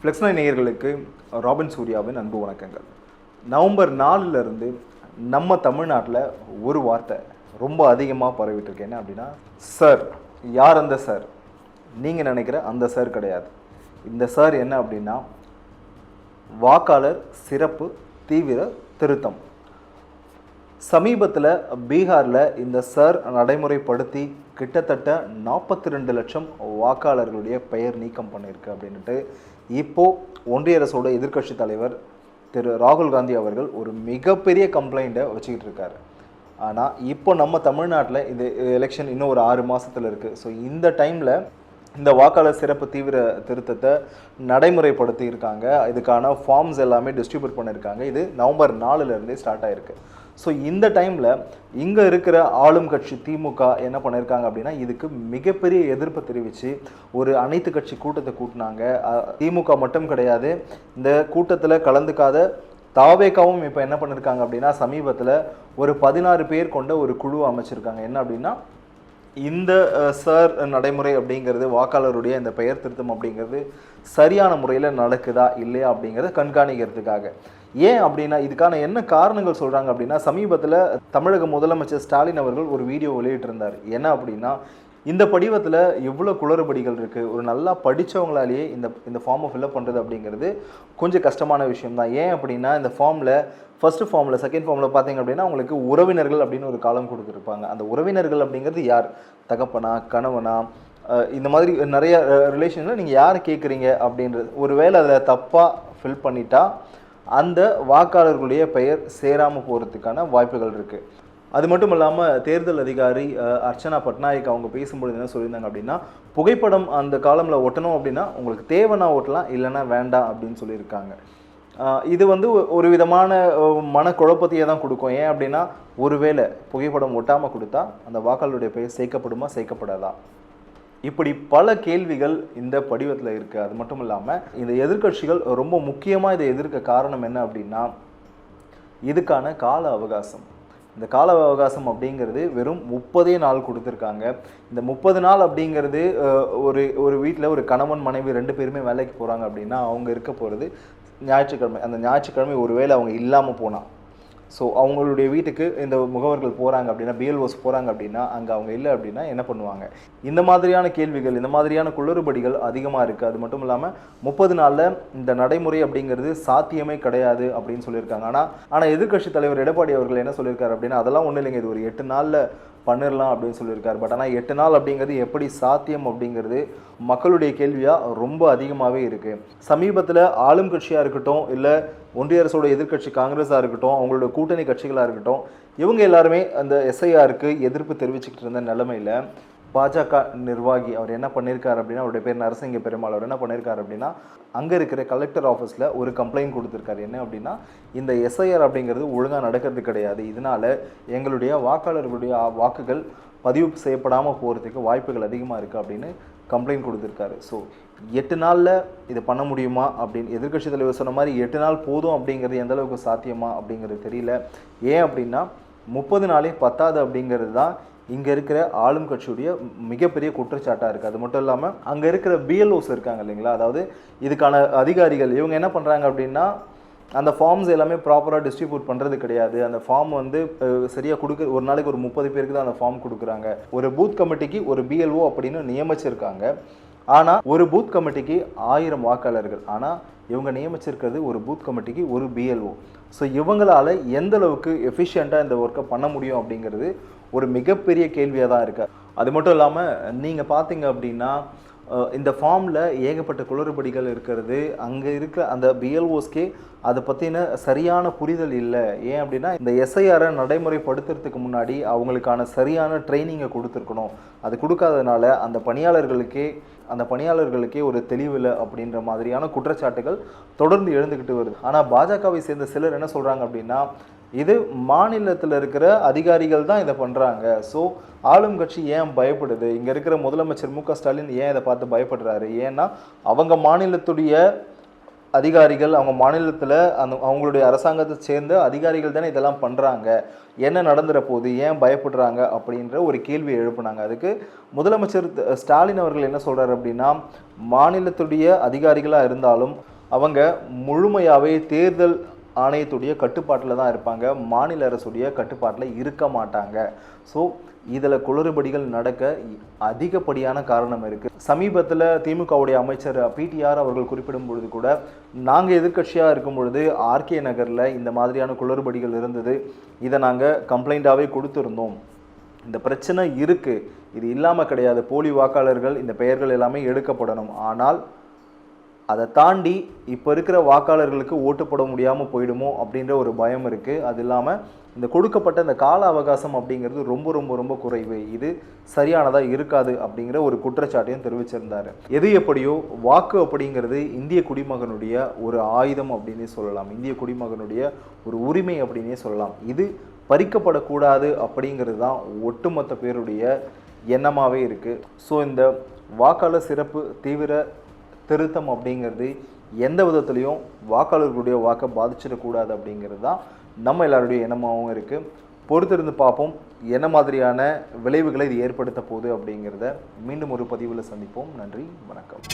ஃப்ளெக்ஸ்9 நேயர்களுக்கு ராபின் சூர்யாவின் அன்பு வணக்கங்கள். நவம்பர் 4லிருந்து நம்ம தமிழ்நாட்டில் ஒரு வார்த்தை ரொம்ப அதிகமாக பரவிட்டு இருக்கு. என்ன அப்படின்னா, சார். யார் அந்த சார்? நீங்கள் நினைக்கிற அந்த சார் கிடையாது. இந்த சார் என்ன அப்படின்னா, வாக்காளர் சிறப்பு தீவிர திருத்தம். சமீபத்தில் பீகாரில் இந்த சார் நடைமுறைப்படுத்தி கிட்டத்தட்ட 42 லட்சம் வாக்காளர்களுடைய பெயர் நீக்கம் பண்ணியிருக்கு அப்படின்ட்டு இப்போது ஒன்றிய அரசோட எதிர்க்கட்சி தலைவர் திரு ராகுல் காந்தி அவர்கள் ஒரு மிகப்பெரிய கம்ப்ளைண்ட்டை வச்சுக்கிட்டு இருக்காரு. ஆனால் இப்போ நம்ம தமிழ்நாட்டில் இந்த எலெக்ஷன் இன்னும் ஒரு 6 மாதத்தில் இருக்குது. ஸோ இந்த டைமில் இந்த வாக்காளர் சிறப்பு தீவிர திருத்தத்தை நடைமுறைப்படுத்தி இருக்காங்க. இதுக்கான ஃபார்ம்ஸ் எல்லாமே டிஸ்ட்ரிபியூட் பண்ணியிருக்காங்க. இது நவம்பர் 4லேருந்தே ஸ்டார்ட் ஆகிருக்கு. ஸோ இந்த டைமில் இங்கே இருக்கிற ஆளும் கட்சி திமுக என்ன பண்ணியிருக்காங்க அப்படின்னா, இதுக்கு மிகப்பெரிய எதிர்ப்பு தெரிவித்து ஒரு அனைத்து கட்சி கூட்டத்தை கூட்டினாங்க. திமுக மட்டும் கிடையாது, இந்த கூட்டத்தில் கலந்துக்காத தாவேகாவும் இப்போ என்ன பண்ணியிருக்காங்க அப்படின்னா, சமீபத்தில் ஒரு 16 பேர் கொண்ட ஒரு குழு அமைச்சிருக்காங்க. என்ன அப்படின்னா, இந்த சார் நடைமுறை அப்படிங்கிறது, வாக்காளருடைய இந்த பெயர் திருத்தம் அப்படிங்கிறது சரியான முறையில் நடக்குதா இல்லையா அப்படிங்கிறத கண்காணிக்கிறதுக்காக. ஏன் அப்படின்னா, இதுக்கான என்ன காரணங்கள் சொல்கிறாங்க அப்படின்னா, சமீபத்தில் தமிழக முதலமைச்சர் ஸ்டாலின் அவர்கள் ஒரு வீடியோ வெளியிட்டிருந்தார். என்ன அப்படின்னா, இந்த படிவத்தில் எவ்வளோ குளறுபடிகள் இருக்குது, ஒரு நல்லா படித்தவங்களாலேயே இந்த ஃபார்மை ஃபில்அப் பண்ணுறது அப்படிங்கிறது கொஞ்சம் கஷ்டமான விஷயம்தான். ஏன் அப்படின்னா, இந்த ஃபார்மில் ஃபஸ்ட்டு ஃபார்மில் செகண்ட் ஃபார்மில் பார்த்தீங்க அப்படின்னா, உங்களுக்கு உறவினர்கள் அப்படின்னு ஒரு காலம் கொடுத்துருப்பாங்க. அந்த உறவினர்கள் அப்படிங்கிறது யார்? தகப்பனா, கணவனா, இந்த மாதிரி நிறைய ரிலேஷனில் நீங்கள் யார் கேட்குறீங்க அப்படின்றது. ஒரு வேளை அதில் தப்பாக ஃபில் பண்ணிட்டா அந்த வாக்காளர்களுடைய பெயர் சேராமல் போகிறதுக்கான வாய்ப்புகள் இருக்குது. அது மட்டும் இல்லாமல் தேர்தல் அதிகாரி அர்ச்சனா பட்நாயக் அவங்க பேசும்பொழுது என்ன சொல்லியிருந்தாங்க அப்படின்னா, புகைப்படம் அந்த காலமில் ஒட்டணும் அப்படின்னா உங்களுக்கு தேவைன்னா ஓட்டலாம், இல்லைன்னா வேண்டாம் அப்படின்னு சொல்லியிருக்காங்க. இது வந்து ஒரு விதமான மனக்குழப்பத்தையே தான் கொடுக்கும். ஏன் அப்படின்னா, ஒருவேளை புகைப்படம் ஒட்டாமல் கொடுத்தா அந்த வாக்காளருடைய பெயர் சேர்க்கப்படுமா சேர்க்கப்படாதா, இப்படி பல கேள்விகள் இந்த படிவத்தில் இருக்குது. அது மட்டும் இல்லாமல் இந்த எதிர்க்கட்சிகள் ரொம்ப முக்கியமாக இதை எதிர்க்க காரணம் என்ன அப்படின்னா, இதுக்கான கால அவகாசம். இந்த கால அவகாசம் அப்படிங்கிறது வெறும் 30 நாள் கொடுத்துருக்காங்க. இந்த 30 நாள் அப்படிங்கிறது ஒரு வீட்டில் ஒரு கணவன் மனைவி 2 பேருமே வேலைக்கு போகிறாங்க அப்படின்னா, அவங்க இருக்க போகிறது ஞாயிற்றுக்கிழமை. அந்த ஞாயிற்றுக்கிழமை ஒருவேளை அவங்க இல்லாமல் போனால், ஸோ அவங்களுடைய வீட்டுக்கு இந்த முகவர்கள் போகிறாங்க அப்படின்னா, பிஎல்ஓஸ் போகிறாங்க அப்படின்னா, அங்கே அவங்க இல்லை அப்படின்னா என்ன பண்ணுவாங்க? இந்த மாதிரியான கேள்விகள், இந்த மாதிரியான குளறுபடிகள் அதிகமாக இருக்குது. அது மட்டும் இல்லாமல் 30 நாளில் இந்த நடைமுறை அப்படிங்கிறது சாத்தியமே கிடையாது அப்படின்னு சொல்லியிருக்காங்க. ஆனால் எதிர்க்கட்சி தலைவர் எடப்பாடி அவர்கள் என்ன சொல்லியிருக்காரு அப்படின்னா, அதெல்லாம் ஒன்றும் இல்லைங்க, இது ஒரு 8 நாளில் பண்ணிடலாம் அப்படின்னு சொல்லியிருக்காரு. பட் ஆனால் 8 நாள் அப்படிங்கிறது எப்படி சாத்தியம் அப்படிங்கிறது மக்களுடைய கேள்வியாக ரொம்ப அதிகமாகவே இருக்குது. சமீபத்தில் ஆளும் கட்சியாக இருக்கட்டும், இல்லை ஒன்றிய அரசோட எதிர்க்கட்சி காங்கிரஸாக இருக்கட்டும், அவங்களோட கூட்டணி கட்சிகளாக இருக்கட்டும், இவங்க எல்லாருமே அந்த எஸ்ஐஆருக்கு எதிர்ப்பு தெரிவிச்சுக்கிட்டு இருந்த நிலைமையில் பாஜக நிர்வாகி அவர் என்ன பண்ணியிருக்காரு அப்படின்னா, அவருடைய பேர் நரசிங்க பெருமாள், அவர் என்ன பண்ணியிருக்காரு அப்படின்னா, அங்கே இருக்கிற கலெக்டர் ஆஃபீஸில் ஒரு கம்ப்ளைண்ட் கொடுத்துருக்காரு. என்ன அப்படின்னா, இந்த எஸ்ஐஆர் அப்படிங்கிறது ஒழுங்காக நடக்கிறது கிடையாது, இதனால் எங்களுடைய வாக்காளர்களுடைய வாக்குகள் பதிவு செய்யப்படாமல் போகிறதுக்கு வாய்ப்புகள் அதிகமாக இருக்குது அப்படின்னு கம்ப்ளைண்ட் கொடுத்துருக்காரு. ஸோ 8 நாளில் இதை பண்ண முடியுமா அப்படின்னு எதிர்க்கட்சி தலைவர் சொன்ன மாதிரி 8 நாள் போதும் அப்படிங்கிறது எந்த அளவுக்கு சாத்தியமா அப்படிங்கிறது தெரியல. ஏன் அப்படின்னா, 30 நாளே பத்தாது அப்படிங்கிறது தான் இங்கே இருக்கிற ஆளும் கட்சியுடைய மிகப்பெரிய குற்றச்சாட்டாக இருக்குது. அது மட்டும் இல்லாமல் அங்கே இருக்கிற பிஎல்ஓஸ் இருக்காங்க இல்லைங்களா, அதாவது இதுக்கான அதிகாரிகள், இவங்க என்ன பண்ணுறாங்க அப்படின்னா, அந்த ஃபார்ம்ஸ் எல்லாமே ப்ராப்பராக டிஸ்ட்ரிபியூட் பண்ணுறது கிடையாது. அந்த ஃபார்ம் வந்து சரியாக கொடுக்க ஒரு நாளைக்கு ஒரு 30 பேருக்கு தான் அந்த ஃபார்ம் கொடுக்குறாங்க. ஒரு பூத் கமிட்டிக்கு ஒரு பிஎல்ஓ அப்படின்னு நியமிச்சிருக்காங்க. ஆனால் ஒரு பூத் கமிட்டிக்கு 1000 வாக்காளர்கள். ஆனால் இவங்க நியமிச்சிருக்கிறது ஒரு பூத் கமிட்டிக்கு ஒரு பிஎல்ஓ. ஸோ இவங்களால் எந்த அளவுக்கு எஃபிஷியண்ட்டாக இந்த ஒர்க்கை பண்ண முடியும் அப்படிங்கிறது ஒரு மிகப்பெரிய கேள்வியாக தான் இருக்குது. அது மட்டும் இல்லாமல் நீங்கள் பார்த்தீங்க அப்படின்னா, இந்த ஃபார்மில் ஏகப்பட்ட குளறுபடிகள் இருக்கிறது. அங்கே இருக்கிற அந்த பிஎல்ஓஸ்கே அதை பற்றின சரியான புரிதல் இல்லை. ஏன் அப்படின்னா, இந்த எஸ்ஐஆரை நடைமுறைப்படுத்துறதுக்கு முன்னாடி அவங்களுக்கான சரியான ட்ரைனிங்கை கொடுத்துருக்கணும். அது கொடுக்காதனால அந்த பணியாளர்களுக்கே ஒரு தெளிவில்லை அப்படின்ற மாதிரியான குற்றச்சாட்டுகள் தொடர்ந்து எழுந்துக்கிட்டு வருது. ஆனால் பாஜகவை சேர்ந்த சிலர் என்ன சொல்கிறாங்க அப்படின்னா, இது மாநிலத்தில் இருக்கிற அதிகாரிகள் தான் இதை பண்ணுறாங்க. ஸோ ஆளும் கட்சி ஏன் பயப்படுது? இங்கே இருக்கிற முதலமைச்சர் மு க ஸ்டாலின் ஏன் இதை பார்த்து பயப்படுறாரு? ஏன்னா அவங்க மாநிலத்துடைய அதிகாரிகள், அவங்க மாநிலத்தில் அவங்களுடைய அரசாங்கத்தை சேர்ந்த அதிகாரிகள் தானே இதெல்லாம் பண்ணுறாங்க. என்ன நடந்துற போது, ஏன் பயப்படுறாங்க அப்படின்ற ஒரு கேள்வி எழுப்புனாங்க. அதுக்கு முதலமைச்சர் ஸ்டாலின் அவர்கள் என்ன சொல்கிறார் அப்படின்னா, மாநிலத்துடைய அதிகாரிகளாக இருந்தாலும் அவங்க முழுமையாகவே தேர்தல் ஆணையத்துடைய கட்டுப்பாட்டில் தான் இருப்பாங்க, மாநில அரசுடைய கட்டுப்பாட்டில் இருக்க மாட்டாங்க. ஸோ இதில் குளறுபடிகள் நடக்க அதிகப்படியான காரணம் இருக்குது. சமீபத்தில் திமுகவுடைய அமைச்சர் பிடிஆர் அவர்கள் குறிப்பிடும் பொழுது கூட, நாங்கள் எதிர்க்கட்சியாக இருக்கும் பொழுது ஆர்கே நகரில் இந்த மாதிரியான குளறுபடிகள் இருந்தது, இதை நாங்கள் கம்ப்ளைண்ட்டாகவே கொடுத்துருந்தோம், இந்த பிரச்சனை இருக்குது, இது இல்லாமல் கிடையாது, போலி வாக்காளர்கள் இந்த பெயர்கள் எல்லாமே எடுக்கப்படணும், ஆனால் அதை தாண்டி இப்போ இருக்கிற வாக்காளர்களுக்கு ஓட்டு போட முடியாமல் போயிடுமோ அப்படின்ற ஒரு பயம் இருக்குது. அது இல்லாமல் இந்த கொடுக்கப்பட்ட இந்த கால அவகாசம் அப்படிங்கிறது ரொம்ப ரொம்ப ரொம்ப குறைவு, இது சரியானதாக இருக்காது அப்படிங்கிற ஒரு குற்றச்சாட்டையும் தெரிவிச்சிருந்தார். எது எப்படியோ வாக்கு அப்படிங்கிறது இந்திய குடிமகனுடைய ஒரு ஆயுதம் அப்படின்னே சொல்லலாம், இந்திய குடிமகனுடைய ஒரு உரிமை அப்படின்னே சொல்லலாம். இது பறிக்கப்படக்கூடாது அப்படிங்கிறது தான் ஒட்டுமொத்த பேருடைய எண்ணமாகவே இருக்குது. ஸோ இந்த வாக்காளர் சிறப்பு தீவிர திருத்தம் அப்படிங்கிறது எந்த விதத்துலையும் வாக்காளர்களுடைய வாக்கை பாதிச்சிடக்கூடாது அப்படிங்கிறது தான் நம்ம எல்லாருடைய எண்ணமாகவும் இருக்குது. பொறுத்திருந்து பார்ப்போம் என்ன மாதிரியான விளைவுகளை இது ஏற்படுத்த போகுது அப்படிங்கிறத. மீண்டும் ஒரு பதிவில் சந்திப்போம். நன்றி, வணக்கம்.